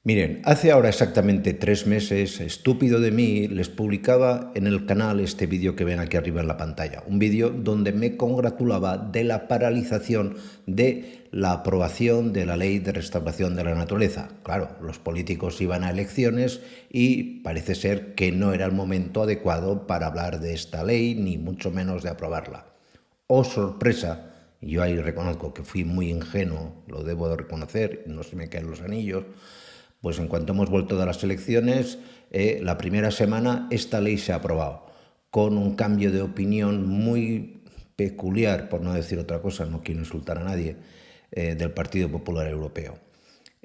Miren, hace ahora exactamente 3 meses, estúpido de mí, les publicaba en el canal este vídeo que ven aquí arriba en la pantalla. Un vídeo donde me congratulaba de la paralización de la aprobación de la Ley de Restauración de la Naturaleza. Claro, los políticos iban a elecciones y parece ser que no era el momento adecuado para hablar de esta ley, ni mucho menos de aprobarla. Oh, sorpresa, yo ahí reconozco que fui muy ingenuo, lo debo de reconocer, no se me caen los anillos. Pues en cuanto hemos vuelto de las elecciones, la primera semana esta ley se ha aprobado, con un cambio de opinión muy peculiar, por no decir otra cosa, no quiero insultar a nadie, del Partido Popular Europeo.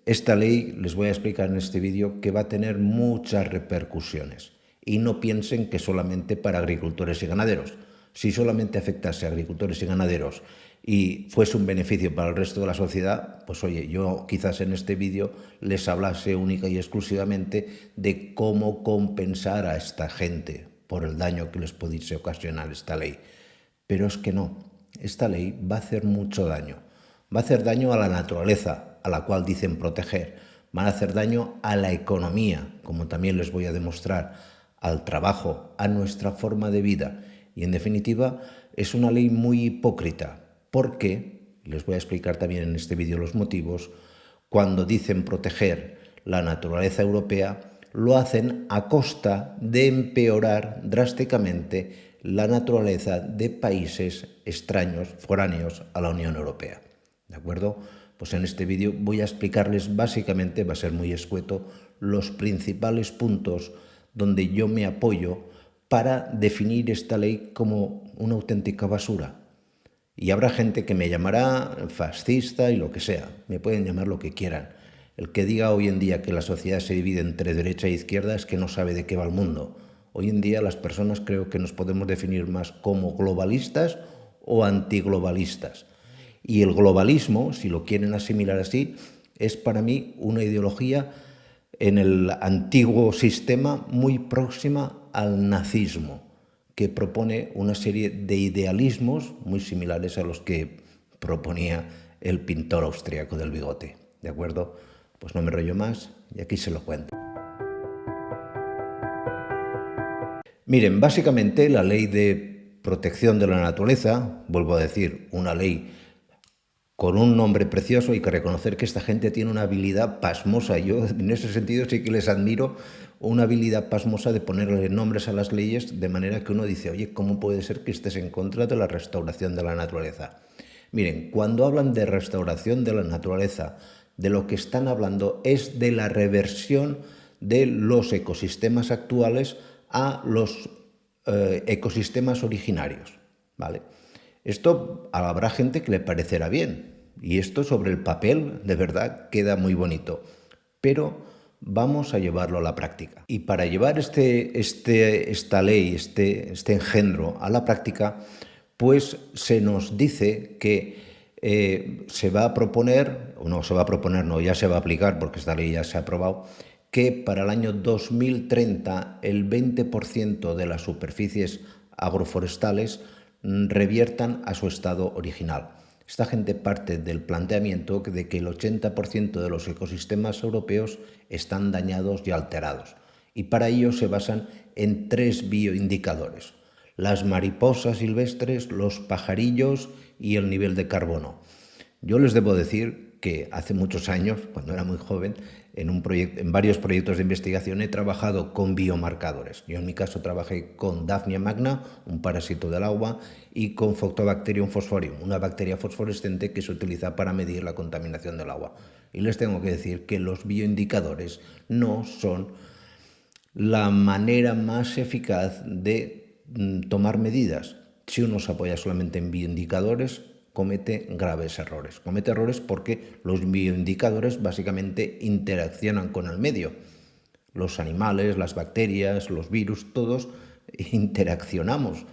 Esta ley, les voy a explicar en este vídeo, que va a tener muchas repercusiones. Y no piensen que solamente para agricultores y ganaderos. Si solamente afectase a agricultores y ganaderos y fuese un beneficio para el resto de la sociedad, pues oye, yo quizás en este vídeo les hablase única y exclusivamente de cómo compensar a esta gente por el daño que les pudiese ocasionar esta ley. Pero es que no, esta ley va a hacer mucho daño. Va a hacer daño a la naturaleza, a la cual dicen proteger. Van a hacer daño a la economía, como también les voy a demostrar, al trabajo, a nuestra forma de vida. Y en definitiva, es una ley muy hipócrita, porque, les voy a explicar también en este vídeo los motivos, cuando dicen proteger la naturaleza europea, lo hacen a costa de empeorar drásticamente la naturaleza de países extraños, foráneos a la Unión Europea. ¿De acuerdo? Pues en este vídeo voy a explicarles básicamente, va a ser muy escueto, los principales puntos donde yo me apoyo para definir esta ley como una auténtica basura. Y habrá gente que me llamará fascista y lo que sea, me pueden llamar lo que quieran. El que diga hoy en día que la sociedad se divide entre derecha e izquierda es que no sabe de qué va el mundo. Hoy en día las personas creo que nos podemos definir más como globalistas o antiglobalistas. Y el globalismo, si lo quieren asimilar así, es para mí una ideología en el antiguo sistema muy próxima al nazismo, que propone una serie de idealismos muy similares a los que proponía el pintor austriaco del bigote. ¿De acuerdo? Pues no me rollo más y aquí se lo cuento. Miren, básicamente la ley de protección de la naturaleza, vuelvo a decir, una ley con un nombre precioso, hay que reconocer que esta gente tiene una habilidad pasmosa. Yo en ese sentido sí que les admiro una habilidad pasmosa de ponerle nombres a las leyes de manera que uno dice, oye, ¿cómo puede ser que estés en contra de la restauración de la naturaleza? Miren, cuando hablan de restauración de la naturaleza, de lo que están hablando es de la reversión de los ecosistemas actuales a los ecosistemas originarios, ¿vale? Esto habrá gente que le parecerá bien, y esto sobre el papel de verdad queda muy bonito, pero vamos a llevarlo a la práctica. Y para llevar esta ley, este engendro a la práctica, pues se nos dice que se va a proponer, o no se va a proponer, no, ya se va a aplicar porque esta ley ya se ha aprobado, que para el año 2030 el 20% de las superficies agroforestales reviertan a su estado original. Esta gente parte del planteamiento de que el 80% de los ecosistemas europeos están dañados y alterados. Y para ello se basan en 3 bioindicadores: las mariposas silvestres, los pajarillos y el nivel de carbono. Yo les debo decir que hace muchos años, cuando era muy joven, en varios proyectos de investigación he trabajado con biomarcadores. Yo en mi caso trabajé con Daphnia magna, un parásito del agua, y con Photobacterium fosforium, una bacteria fosforescente que se utiliza para medir la contaminación del agua. Y les tengo que decir que los bioindicadores no son la manera más eficaz de tomar medidas. Si uno se apoya solamente en bioindicadores, comete graves errores. Comete errores porque los bioindicadores básicamente interaccionan con el medio. Los animales, las bacterias, los virus, todos interaccionamos.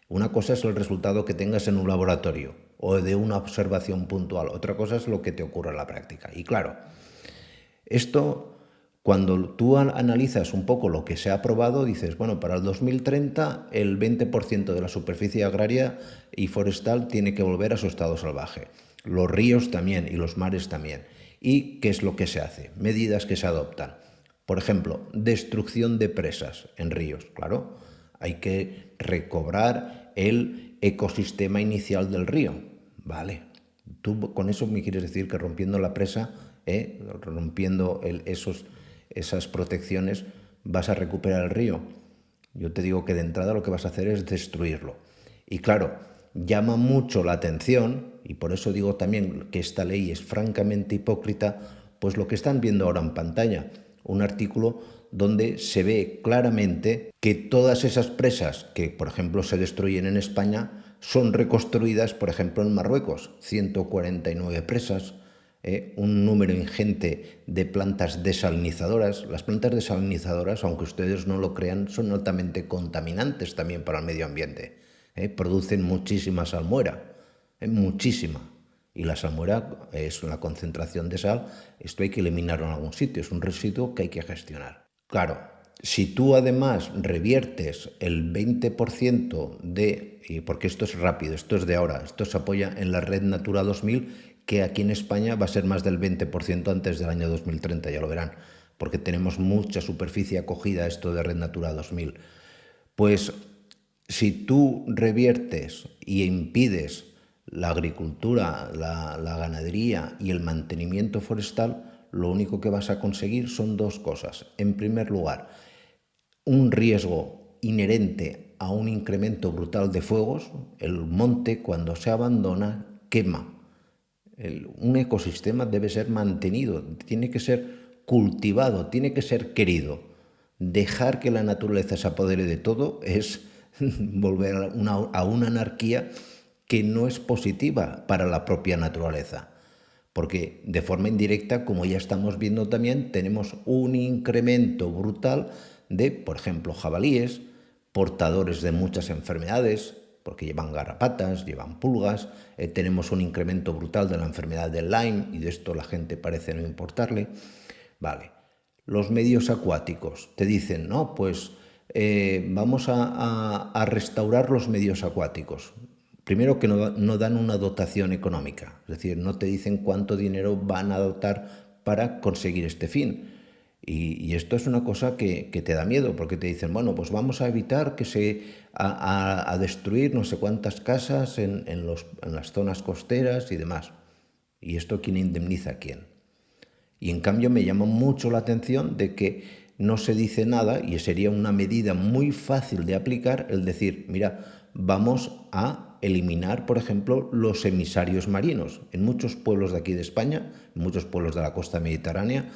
Una cosa es el resultado que tengas en un laboratorio o de una observación puntual. Otra cosa es lo que te ocurre en la práctica. Y claro, esto, cuando tú analizas un poco lo que se ha aprobado, dices, bueno, para el 2030 el 20% de la superficie agraria y forestal tiene que volver a su estado salvaje. Los ríos también y los mares también. ¿Y qué es lo que se hace? Medidas que se adoptan. Por ejemplo, destrucción de presas en ríos. Claro, hay que recobrar el ecosistema inicial del río. Vale. Tú con eso me quieres decir que rompiendo la presa, rompiendo esas protecciones, vas a recuperar el río. Yo te digo que de entrada lo que vas a hacer es destruirlo. Y claro, llama mucho la atención, y por eso digo también que esta ley es francamente hipócrita, pues lo que están viendo ahora en pantalla, un artículo donde se ve claramente que todas esas presas que, por ejemplo, se destruyen en España, son reconstruidas, por ejemplo, en Marruecos, 149 presas, un número ingente de plantas desalinizadoras. Las plantas desalinizadoras, aunque ustedes no lo crean, son altamente contaminantes también para el medio ambiente. Producen muchísima salmuera, muchísima. Y la salmuera es una concentración de sal, esto hay que eliminarlo en algún sitio, es un residuo que hay que gestionar. Claro, si tú además reviertes el 20% porque esto es rápido, esto es de ahora, esto se apoya en la Red Natura 2000, que aquí en España va a ser más del 20% antes del año 2030, ya lo verán, porque tenemos mucha superficie acogida a esto de Red Natura 2000. Pues si tú reviertes y impides la agricultura, la ganadería y el mantenimiento forestal, lo único que vas a conseguir son dos cosas. En primer lugar, un riesgo inherente a un incremento brutal de fuegos. El monte, cuando se abandona, quema. Un ecosistema debe ser mantenido, tiene que ser cultivado, tiene que ser querido. Dejar que la naturaleza se apodere de todo es volver a una anarquía que no es positiva para la propia naturaleza. Porque de forma indirecta, como ya estamos viendo también, tenemos un incremento brutal de, por ejemplo, jabalíes, portadores de muchas enfermedades, porque llevan garrapatas, llevan pulgas, tenemos un incremento brutal de la enfermedad del Lyme, y de esto la gente parece no importarle. Vale, los medios acuáticos te dicen, no, pues vamos a restaurar los medios acuáticos. Primero que no dan una dotación económica, es decir, no te dicen cuánto dinero van a dotar para conseguir este fin. Y esto es una cosa que te da miedo, porque te dicen, bueno, pues vamos a evitar que a destruir no sé cuántas casas en las zonas costeras y demás. ¿Y esto quién indemniza a quién? Y en cambio me llama mucho la atención de que no se dice nada, y sería una medida muy fácil de aplicar, el decir, mira, vamos a eliminar, por ejemplo, los emisarios marinos. En muchos pueblos de aquí de España, en muchos pueblos de la costa mediterránea,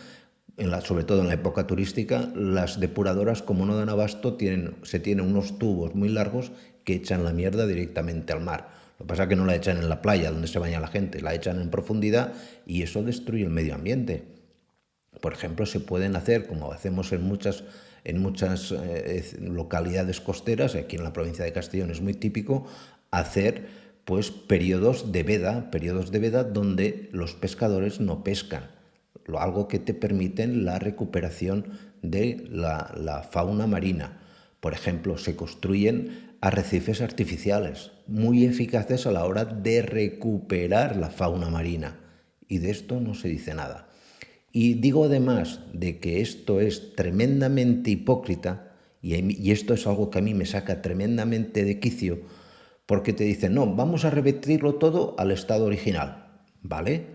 sobre todo en la época turística, las depuradoras, como no dan abasto, se tienen unos tubos muy largos que echan la mierda directamente al mar. Lo que pasa es que no la echan en la playa donde se baña la gente, la echan en profundidad, y eso destruye el medio ambiente. Por ejemplo, se pueden hacer, como hacemos en muchas localidades costeras, aquí en la provincia de Castellón es muy típico, hacer pues periodos de veda donde los pescadores no pescan, algo que te permiten la recuperación de la fauna marina. Por ejemplo, se construyen arrecifes artificiales muy eficaces a la hora de recuperar la fauna marina, y de esto no se dice nada. Y digo además de que esto es tremendamente hipócrita, y esto es algo que a mí me saca tremendamente de quicio, porque te dicen, no, vamos a revertirlo todo al estado original. ¿Vale?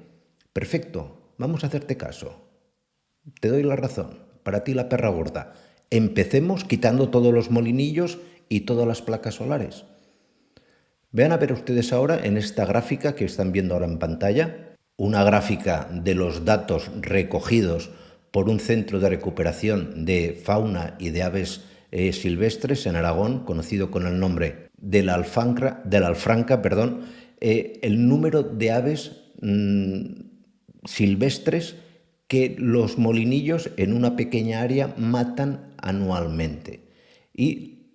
Perfecto, vamos a hacerte caso. Te doy la razón, para ti la perra gorda. Empecemos quitando todos los molinillos y todas las placas solares. Vean a ver ustedes ahora en esta gráfica que están viendo ahora en pantalla, una gráfica de los datos recogidos por un centro de recuperación de fauna y de aves silvestres en Aragón, conocido con el nombre de la Alfranca, el número de aves silvestres que los molinillos en una pequeña área matan anualmente. Y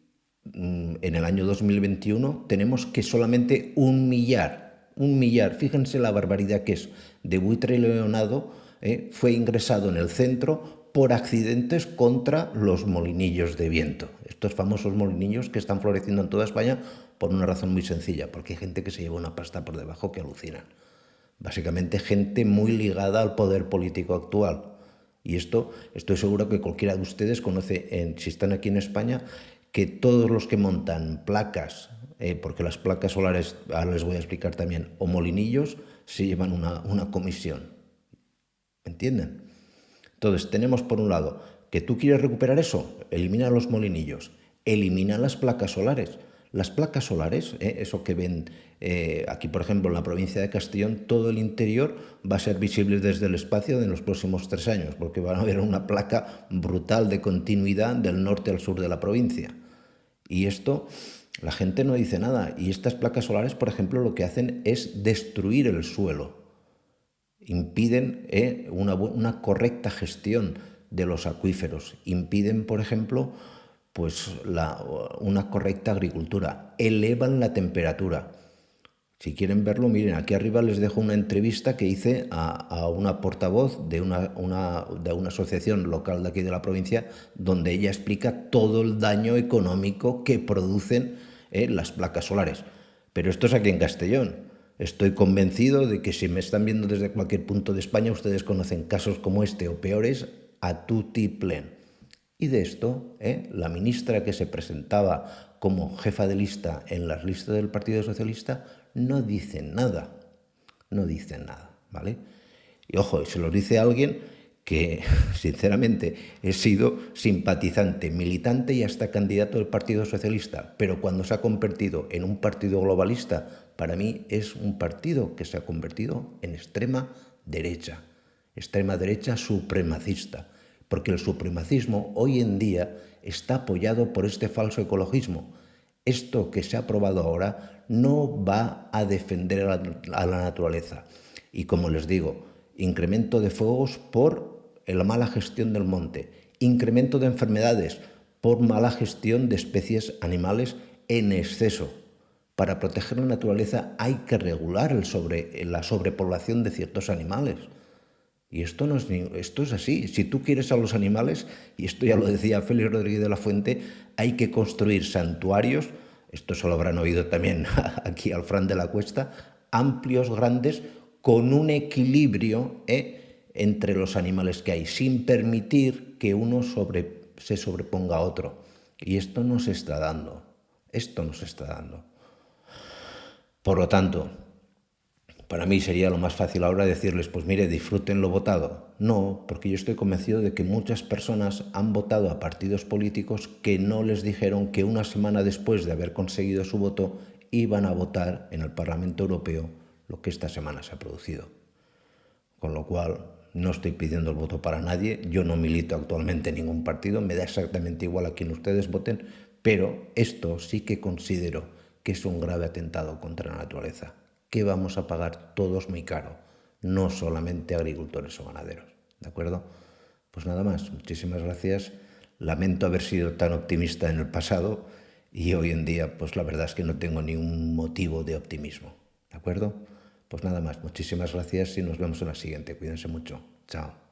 en el año 2021 tenemos que solamente un millar, fíjense la barbaridad que es, de buitre leonado fue ingresado en el centro por accidentes contra los molinillos de viento. Estos famosos molinillos que están floreciendo en toda España por una razón muy sencilla, porque hay gente que se lleva una pasta por debajo que alucinan. Básicamente gente muy ligada al poder político actual. Y esto estoy seguro que cualquiera de ustedes conoce, si están aquí en España, que todos los que montan placas, porque las placas solares, ahora les voy a explicar también, o molinillos, se llevan una comisión. ¿Me entienden? Entonces, tenemos por un lado que tú quieres recuperar eso, elimina los molinillos, elimina las placas solares. Las placas solares, eso que ven aquí, por ejemplo, en la provincia de Castellón, todo el interior va a ser visible desde el espacio en los próximos 3 años, porque van a haber una placa brutal de continuidad del norte al sur de la provincia. Y esto, la gente no dice nada. Y estas placas solares, por ejemplo, lo que hacen es destruir el suelo. Impiden una correcta gestión de los acuíferos, impiden, por ejemplo, pues una correcta agricultura, elevan la temperatura. Si quieren verlo, miren, aquí arriba les dejo una entrevista que hice a una portavoz de una asociación local de aquí de la provincia, donde ella explica todo el daño económico que producen las placas solares. Pero esto es aquí en Castellón. Estoy convencido de que si me están viendo desde cualquier punto de España, ustedes conocen casos como este o peores a tutiplén. Y de esto, la ministra que se presentaba como jefa de lista en las listas del Partido Socialista no dice nada. No dice nada, ¿vale? Y ojo, se lo dice alguien que, sinceramente, he sido simpatizante, militante y hasta candidato del Partido Socialista, pero cuando se ha convertido en un partido globalista, para mí es un partido que se ha convertido en extrema derecha supremacista, porque el supremacismo hoy en día está apoyado por este falso ecologismo. Esto que se ha aprobado ahora no va a defender a la naturaleza. Y como les digo, incremento de fuegos por la mala gestión del monte, incremento de enfermedades por mala gestión de especies animales en exceso. Para proteger la naturaleza hay que regular la sobrepoblación de ciertos animales. Y esto es así. Si tú quieres a los animales, y esto ya lo decía Félix Rodríguez de la Fuente, hay que construir santuarios, esto se lo habrán oído también aquí al Fran de la Cuesta, amplios, grandes, con un equilibrio entre los animales que hay, sin permitir que uno se sobreponga a otro. Y esto no se está dando. Esto no se está dando. Por lo tanto, para mí sería lo más fácil ahora decirles, pues mire, disfruten lo votado. No, porque yo estoy convencido de que muchas personas han votado a partidos políticos que no les dijeron que una semana después de haber conseguido su voto iban a votar en el Parlamento Europeo lo que esta semana se ha producido. Con lo cual, no estoy pidiendo el voto para nadie, yo no milito actualmente en ningún partido, me da exactamente igual a quien ustedes voten, pero esto sí que considero que es un grave atentado contra la naturaleza, que vamos a pagar todos muy caro, no solamente agricultores o ganaderos, ¿de acuerdo? Pues nada más, muchísimas gracias. Lamento haber sido tan optimista en el pasado y hoy en día, pues la verdad es que no tengo ningún motivo de optimismo, ¿de acuerdo? Pues nada más, muchísimas gracias y nos vemos en la siguiente. Cuídense mucho. Chao.